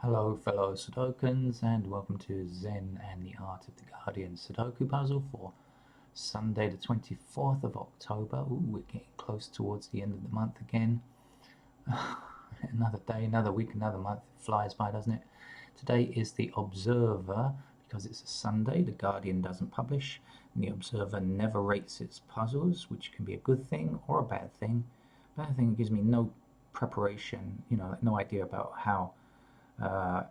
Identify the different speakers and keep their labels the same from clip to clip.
Speaker 1: Hello fellow Sudokans and welcome to Zen and the Art of the Guardian Sudoku puzzle for Sunday the 24th of October. Ooh, we're getting close towards the end of the month again. Another day, another week, another month. It flies by, doesn't it? Today is the Observer. Because it's a Sunday, the Guardian doesn't publish, and the Observer never rates its puzzles, which can be a good thing or a bad thing. Bad thing, it gives me no preparation, like no idea about uh,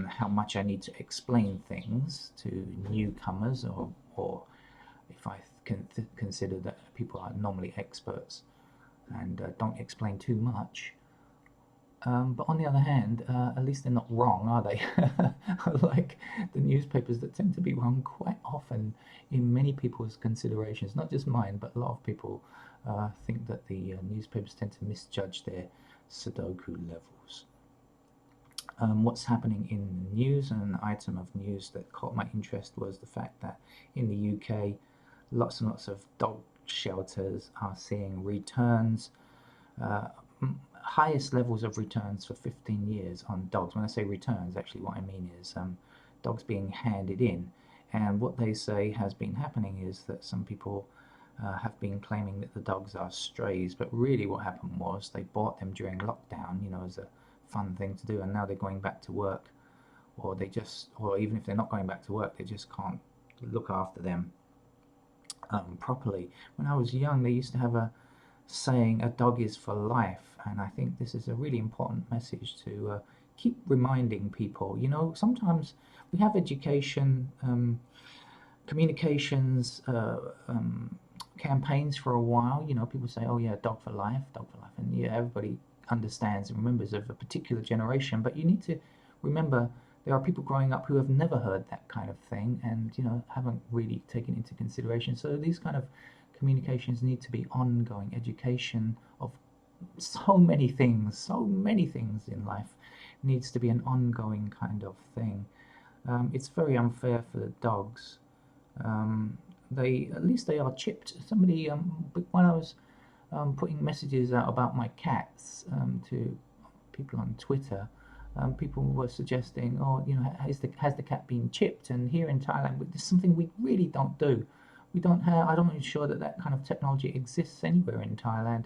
Speaker 1: how much I need to explain things to newcomers, or if I can consider that people are normally experts and don't explain too much. But on the other hand, at least they're not wrong, are they? Like the newspapers that tend to be wrong quite often in many people's considerations, not just mine, but a lot of people think that the newspapers tend to misjudge their Sudoku levels. What's happening in the news, and an item of news that caught my interest was the fact that in the UK, lots and lots of dog shelters are seeing returns, uh, highest levels of returns for 15 years on dogs. When I say returns, actually what I mean is dogs being handed in. And what they say has been happening is that some people have been claiming that the dogs are strays, but really what happened was they bought them during lockdown, as a fun thing to do, and now they're going back to work, or even if they're not going back to work, they just can't look after them properly. When I was young, they used to have a saying, "A dog is for life," and I think this is a really important message to keep reminding people. Sometimes we have education, communications campaigns for a while. People say, "Oh yeah, dog for life, dog for life," and yeah, everybody understands and remembers of a particular generation. But you need to remember there are people growing up who have never heard that kind of thing, and haven't really taken into consideration. So these kind of communications need to be ongoing. Education of so many things in life needs to be an ongoing kind of thing. It's very unfair for the dogs. They at least they are chipped. Somebody, when I was putting messages out about my cats to people on Twitter, people were suggesting, "Oh, has the cat been chipped?" And here in Thailand, this is something we really don't do. We don't have. I'm not even sure that that kind of technology exists anywhere in Thailand.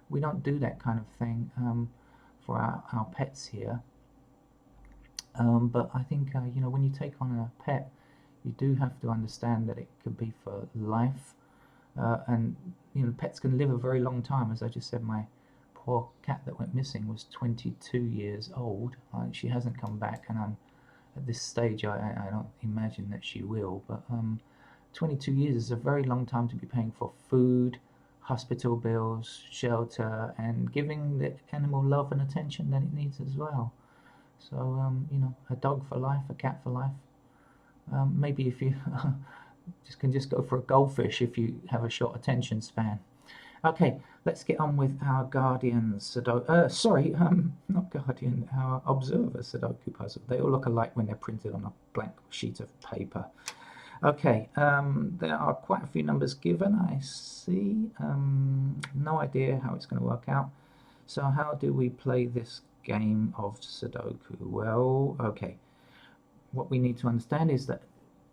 Speaker 1: We don't do that kind of thing for our pets here. But I think when you take on a pet, you do have to understand that it could be for life, and pets can live a very long time. As I just said, my poor cat that went missing was 22 years old. She hasn't come back, and at this stage, I don't imagine that she will. But 22 years is a very long time to be paying for food, hospital bills, shelter, and giving the animal love and attention that it needs as well. So, a dog for life, a cat for life. Maybe if you just go for a goldfish if you have a short attention span. Okay, let's get on with our Guardian Sudoku. Sorry, not Guardian, our Observer Sudoku puzzle. They all look alike when they're printed on a blank sheet of paper. Okay, there are quite a few numbers given, I see. No idea how it's going to work out. So how do we play this game of Sudoku? Well, okay. What we need to understand is that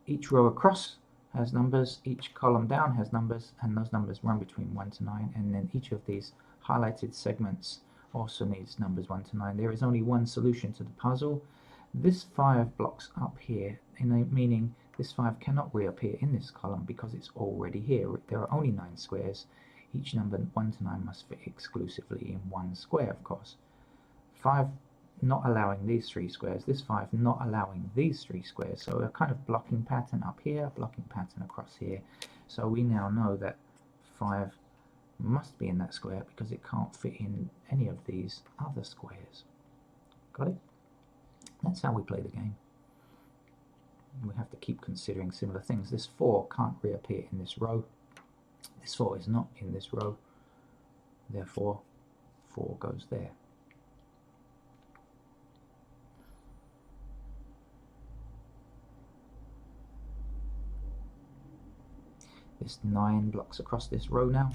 Speaker 1: each row across has numbers, each column down has numbers, and those numbers run between 1 to 9, and then each of these highlighted segments also needs numbers 1 to 9. There is only one solution to the puzzle. This 5 blocks up here, meaning this 5 cannot reappear in this column because it's already here. There are only 9 squares. Each number 1 to 9 must fit exclusively in one square, of course. 5 not allowing these 3 squares, this 5 not allowing these 3 squares. So a kind of blocking pattern up here, blocking pattern across here. So we now know that 5 must be in that square because it can't fit in any of these other squares. Got it? That's how we play the game. We have to keep considering similar things. This 4 can't reappear in this row. This 4 is not in this row. Therefore, 4 goes there. This 9 blocks across this row now.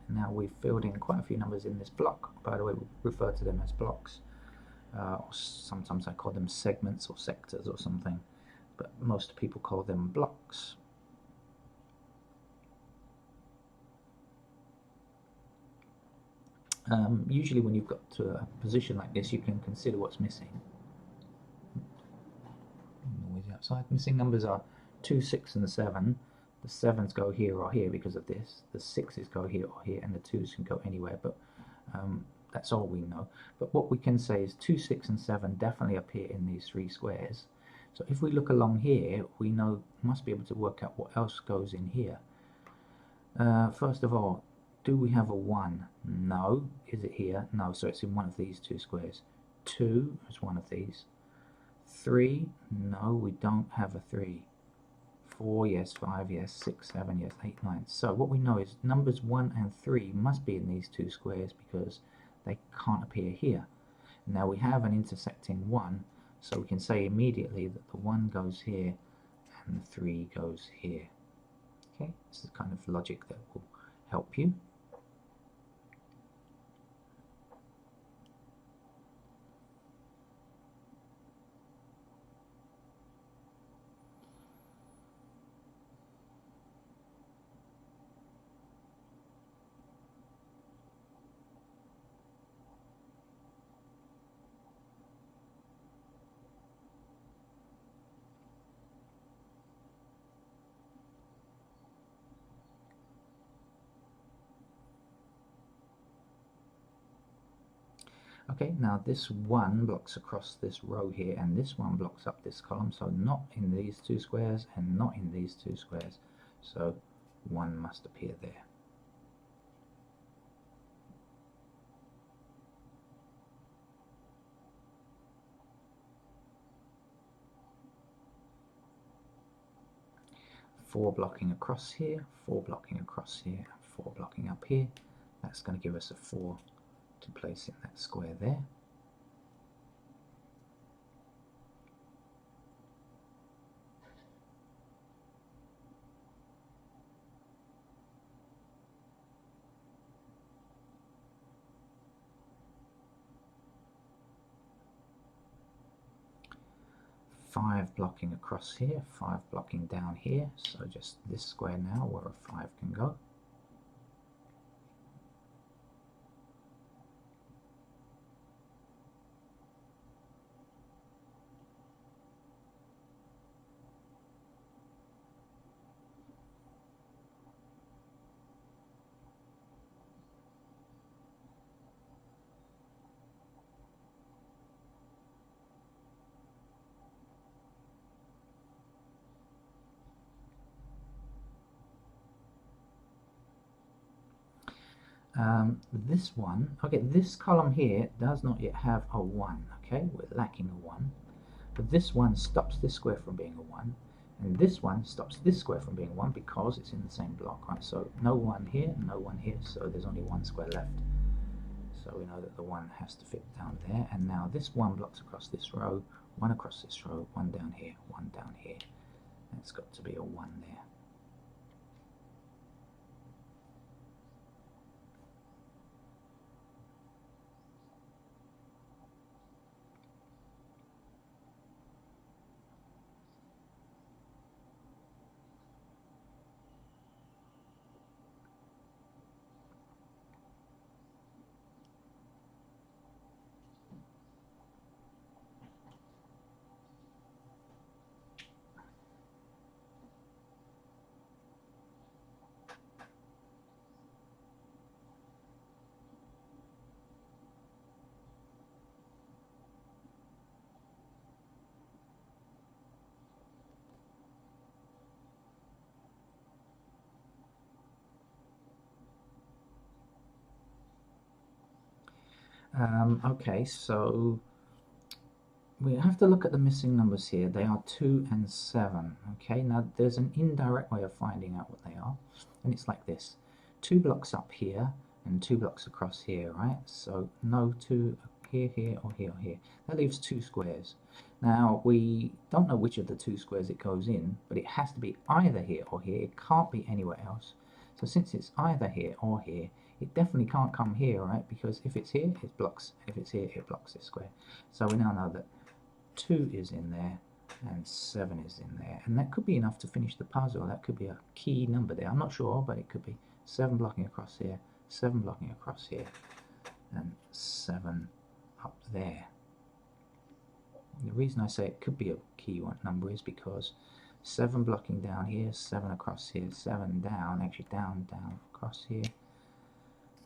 Speaker 1: And now we've filled in quite a few numbers in this block. By the way, we refer to them as blocks. or sometimes I call them segments or sectors or something, but most people call them blocks. Usually when you've got to a position like this, you can consider what's missing. Noisy outside. Missing numbers are 2, 6 and 7. The 7s go here or here because of this. The 6s go here or here, and the 2s can go anywhere, but that's all we know. But what we can say is 2, 6 and 7 definitely appear in these 3 squares. So if we look along here, we must be able to work out what else goes in here. First of all, do we have a 1? No. Is it here? No, so it's in one of these 2 squares. 2 is one of these. 3? No, we don't have a 3. 4, yes. 5, yes. 6, 7, yes. 8, 9. So what we know is numbers 1 and 3 must be in these 2 squares because they can't appear here. Now we have an intersecting 1, so we can say immediately that the 1 goes here and the 3 goes here. Okay, this is the kind of logic that will help you. Okay, now this 1 blocks across this row here, and this 1 blocks up this column, so not in these 2 squares and not in these 2 squares. So 1 must appear there. Four blocking across here, 4 blocking across here, and 4 blocking up here. That's going to give us a 4 to place in that square there. Five blocking across here, 5 blocking down here, so just this square now where a 5 can go. This one, okay, this column here does not yet have a 1, okay, we're lacking a 1, but this one stops this square from being a 1, and this one stops this square from being 1 because it's in the same block, right? So no 1 here, no 1 here, so there's only 1 square left. So we know that the 1 has to fit down there, and now this 1 blocks across this row, 1 across this row, 1 down here, 1 down here. It's got to be a 1 there. Okay, so we have to look at the missing numbers here. They are 2 and 7. Okay, now there's an indirect way of finding out what they are, and it's like this. 2 blocks up here and 2 blocks across here, right? So no 2 here, here, or here, or here. That leaves 2 squares. Now we don't know which of the 2 squares it goes in, but it has to be either here or here. It can't be anywhere else. So since it's either here or here, it definitely can't come here, right? Because if it's here, it blocks. If it's here, it blocks this square. So we now know that 2 is in there and 7 is in there, and that could be enough to finish the puzzle. That could be a key number there. I'm not sure, but it could be 7 blocking across here, 7 blocking across here, and 7 up there. The reason I say it could be a key number is because 7 blocking down here, 7 across here, 7 down, actually down, down, across here.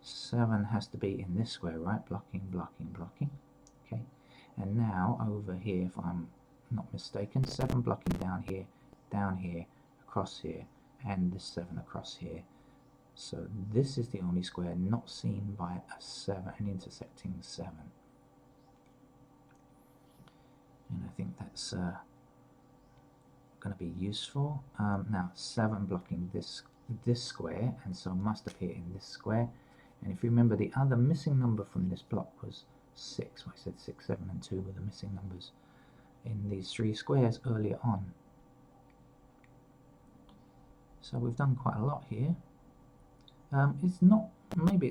Speaker 1: 7 has to be in this square, right? Blocking, blocking, blocking. Okay, and now over here, if I'm not mistaken, 7 blocking down here, across here, and this 7 across here. So this is the only square not seen by a 7, an intersecting 7. And I think that's going to be useful. Now 7 blocking this square, and so must appear in this square. And if you remember, the other missing number from this block was 6. I said 6, 7 and 2 were the missing numbers in these 3 squares earlier on. So we've done quite a lot here. It's not, maybe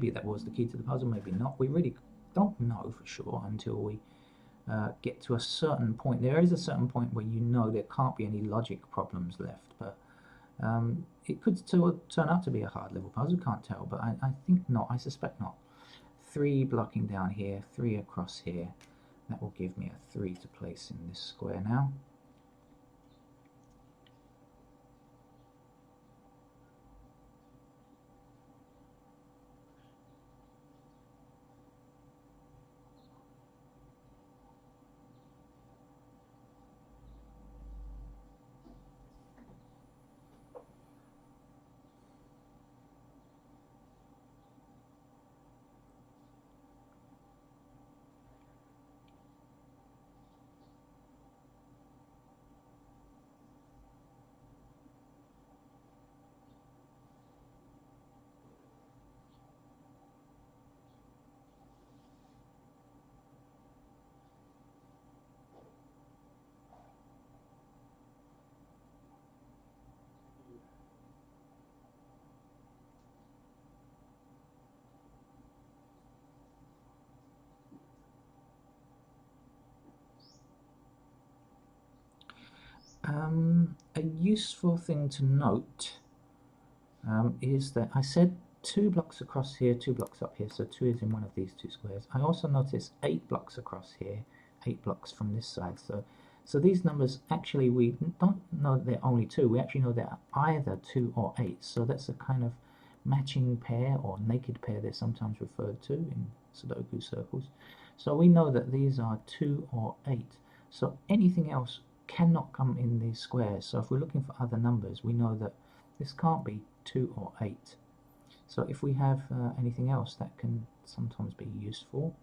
Speaker 1: that was the key to the puzzle, maybe not. We really don't know for sure until we get to a certain point. There is a certain point where you know there can't be any logic problems left, but it could turn out to be a hard level puzzle, can't tell, but I think not, I suspect not. 3 blocking down here, 3 across here, that will give me a 3 to place in this square now. A useful thing to note is that I said 2 blocks across here, 2 blocks up here, so 2 is in one of these 2 squares. I also noticed 8 blocks across here, 8 blocks from this side. So these numbers, actually, we don't know they're only 2. We actually know they're either 2 or 8. So that's a kind of matching pair or naked pair they're sometimes referred to in Sudoku circles. So we know that these are 2 or 8. So anything else cannot come in these squares. So if we're looking for other numbers, we know that this can't be 2 or 8. So if we have anything else, that can sometimes be useful.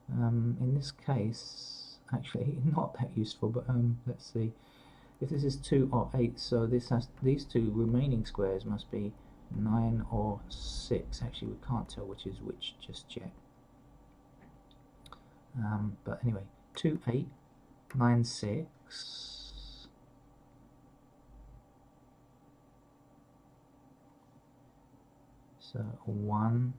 Speaker 1: In this case, actually not that useful, but let's see. If this is 2 or 8, so this has, these 2 remaining squares must be 9 or 6. Actually, we can't tell which is which just yet. But anyway, 2, 8, 9, 6. So 1.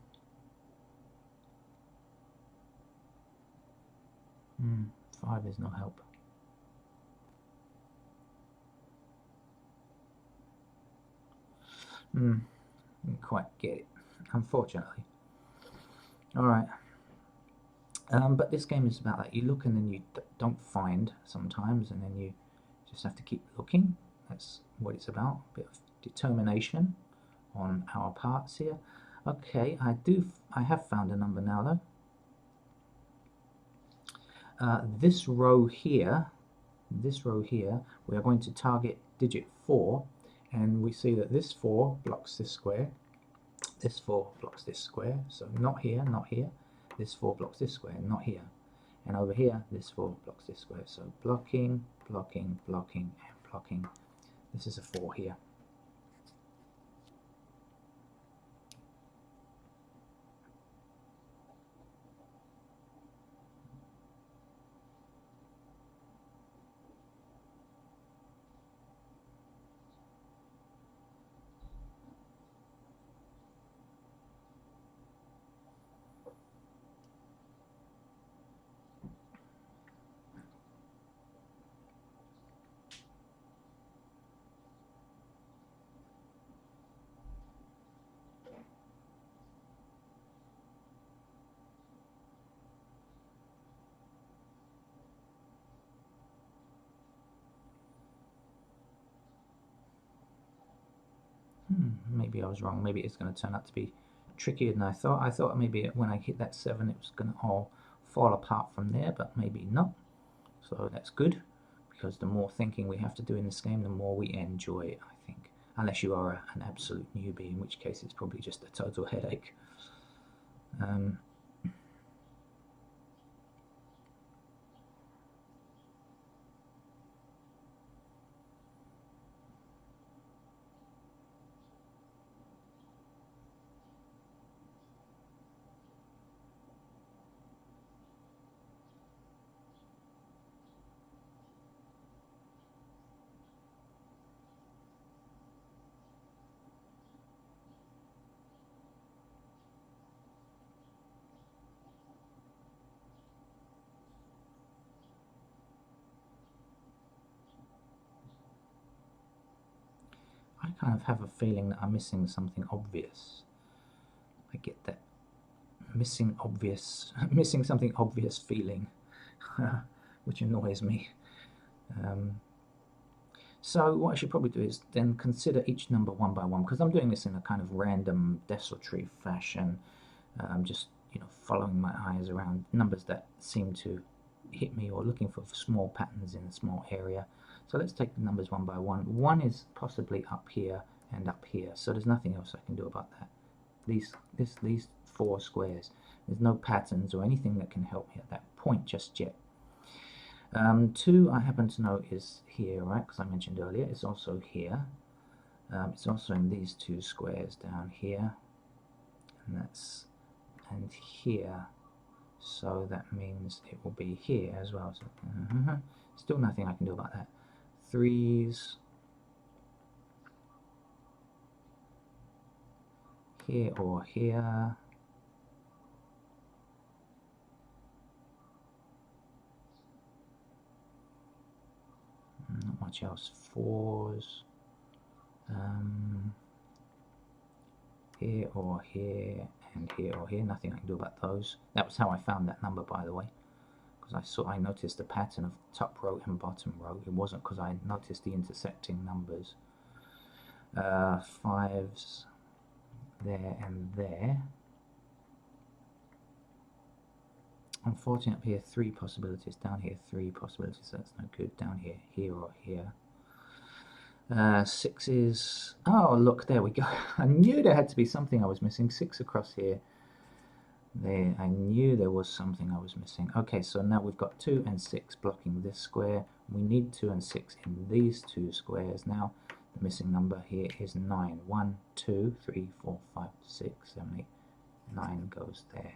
Speaker 1: 5 is no help. Didn't quite get it, unfortunately. Alright. But this game is about that. You look and then you don't find sometimes, and then you just have to keep looking. That's what it's about. A bit of determination on our parts here. Okay, I have found a number now though. This row here, we are going to target digit 4, and we see that this 4 blocks this square, this 4 blocks this square, so not here, not here. This 4 blocks this square, not here. And over here, this 4 blocks this square. So blocking, blocking, blocking, and blocking. This is a 4 here. maybe I was wrong. Maybe it's going to turn out to be trickier than I thought. I thought maybe when I hit that 7 it was going to all fall apart from there, but maybe not. So that's good, because the more thinking we have to do in this game, the more we enjoy it, I think. Unless you are an absolute newbie, in which case it's probably just a total headache. I kind of have a feeling that I'm missing something obvious. I get that missing something obvious feeling, which annoys me. So what I should probably do is then consider each number one by one, because I'm doing this in a kind of random desultory fashion, just following my eyes around numbers that seem to hit me, or looking for small patterns in a small area. So let's take the numbers one by one. 1 is possibly up here and up here, so there's nothing else I can do about that. These 4 squares, there's no patterns or anything that can help me at that point just yet. 2, I happen to know, is here, right? Because I mentioned earlier, it's also here. It's also in these 2 squares down here, and here. So that means it will be here as well. So, still nothing I can do about that. 3s here or here. Not much else. 4s here or here, and here or here. Nothing I can do about those. That was how I found that number, by the way, because I noticed the pattern of top row and bottom row. It wasn't because I noticed the intersecting numbers. 5s there and there. Unfortunately, up here 3 possibilities. Down here 3 possibilities. That's no good. Down here, here or here. 6s. Oh, look, there we go. I knew there had to be something I was missing. 6 across here. There, I knew there was something I was missing. Okay, so now we've got 2 and 6 blocking this square. We need 2 and 6 in these 2 squares. Now, the missing number here is 9. 1, 2, 3, 4, 5, 6, 7, 8, 9 goes there.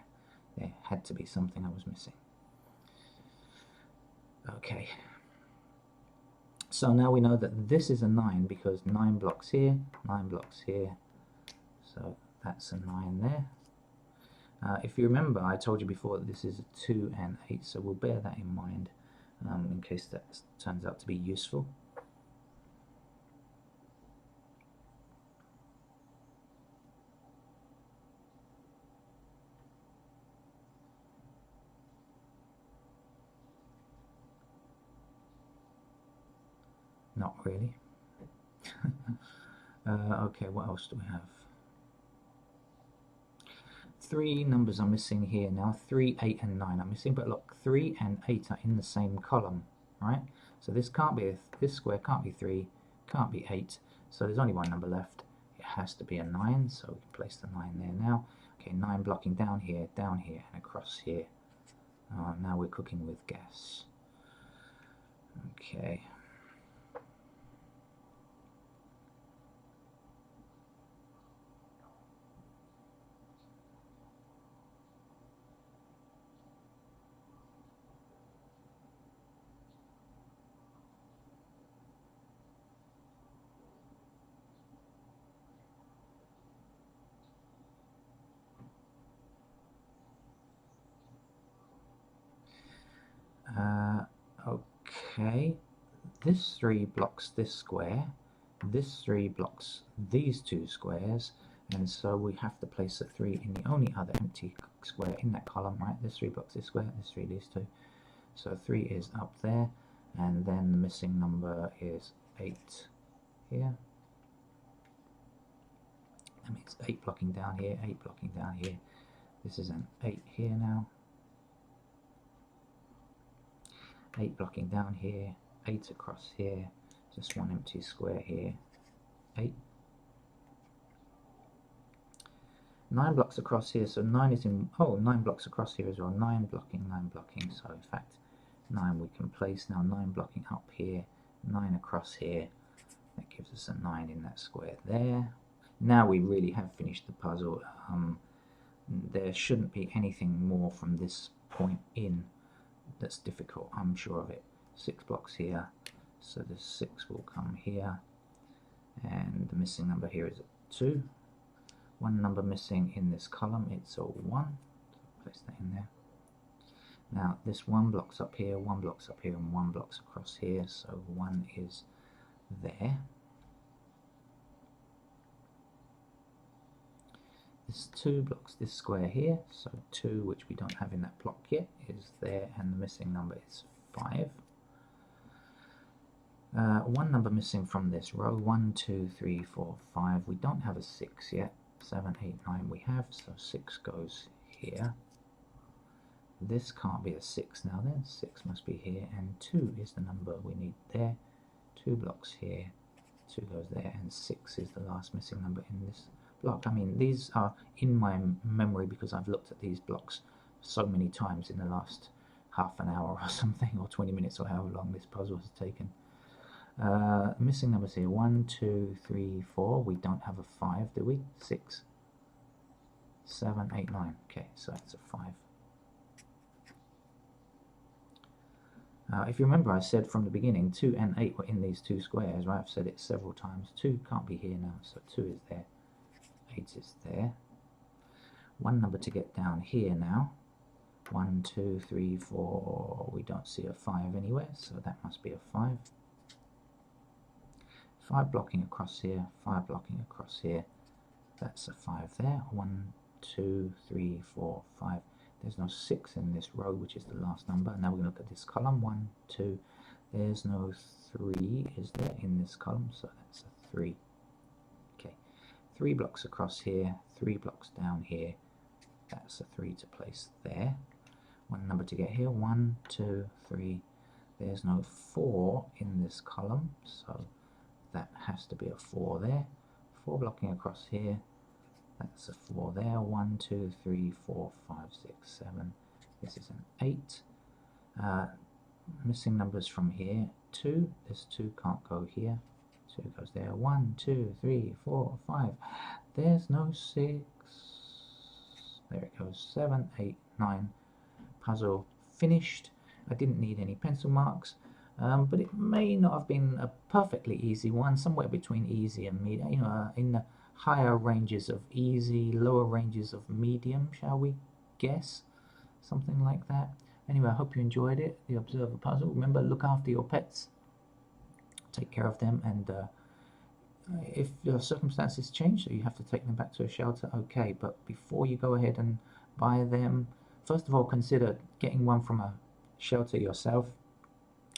Speaker 1: There had to be something I was missing. Okay. So now we know that this is a 9, because 9 blocks here, 9 blocks here. So that's a 9 there. If you remember, I told you before that this is a 2 and 8, so we'll bear that in mind in case that turns out to be useful. Not really. Okay, what else do we have? 3 numbers are missing here now. 3, 8, and 9 are missing, but look, 3 and 8 are in the same column, right? So this can't be this square can't be 3, can't be 8. So there's only one number left. It has to be a 9, so we can place the 9 there now. Okay, 9 blocking down here, and across here. Now we're cooking with gas. Okay. Okay, this 3 blocks this square, this 3 blocks these 2 squares, and so we have to place a 3 in the only other empty square in that column, right? This 3 blocks this square, this 3 these 2. So 3 is up there, and then the missing number is 8 here. It's 8 blocking down here, 8 blocking down here. This is an 8 here now. 8 blocking down here, 8 across here, just one empty square here, 8. 9 blocks across here, so 9 is in, 9 blocks across here as well, 9 blocking, so in fact 9 we can place now, 9 blocking up here, 9 across here, that gives us a 9 in that square there. Now we really have finished the puzzle. There shouldn't be anything more from this point in that's difficult, I'm sure of it. 6 blocks here, so the 6 will come here, and the missing number here is a 2. One number missing in this column, it's a 1, so place that in there. Now this 1 blocks up here, 1 blocks up here, and 1 blocks across here, so 1 is there. This 2 blocks this square here, so 2, which we don't have in that block yet, is there, and the missing number is 5. 1 number missing from this row, 1, 2, 3, 4, 5. We don't have a 6 yet. 7, 8, 9 we have, so 6 goes here. This can't be a 6 now then, 6 must be here, and 2 is the number we need there. 2 blocks here, 2 goes there, and 6 is the last missing number in this block. I mean, these are in my memory because I've looked at these blocks so many times in the last half an hour or something, or 20 minutes, or however long this puzzle has taken. Missing numbers here, 1, 2, 3, 4. We don't have a 5, do we? 6, 7, 8, 9. Okay, so that's a 5. If you remember, I said from the beginning 2 and 8 were in these 2 squares, right? I've said it several times. 2 can't be here now, so 2 is there. 8 is there. One number to get down here now. 1, 2, 3, 4. We don't see a 5 anywhere, so that must be a 5. 5 blocking across here, 5 blocking across here. That's a 5 there. 1, 2, 3, 4, 5. There's no 6 in this row, which is the last number. Now we're going to look at this column. 1, 2. There's no 3, is there, in this column? So that's a 3. Okay. 3 blocks across here, 3 blocks down here. That's a 3 to place there. One number to get here. 1, 2, 3. There's no 4 in this column, so that has to be a 4 there. 4 blocking across here. That's a 4 there. 1, 2, 3, 4, 5, 6, 7. This is an 8. Missing numbers from here. 2. This 2 can't go here. 2 goes there. 1, 2, 3, 4, 5. There's no 6. There it goes. 7, 8, 9. Puzzle finished. I didn't need any pencil marks. But it may not have been a perfectly easy one, somewhere between easy and medium, in the higher ranges of easy, lower ranges of medium, shall we guess? Something like that. Anyway, I hope you enjoyed it, the Observer puzzle. Remember, look after your pets, take care of them, and if your circumstances change, so you have to take them back to a shelter, okay, but before you go ahead and buy them, first of all, consider getting one from a shelter yourself,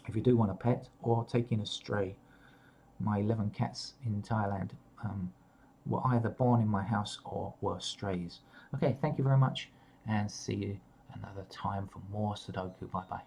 Speaker 1: if you do want a pet, or taking a stray. My 11 cats in Thailand were either born in my house or were strays. Okay, thank you very much, and see you another time for more Sudoku. Bye bye.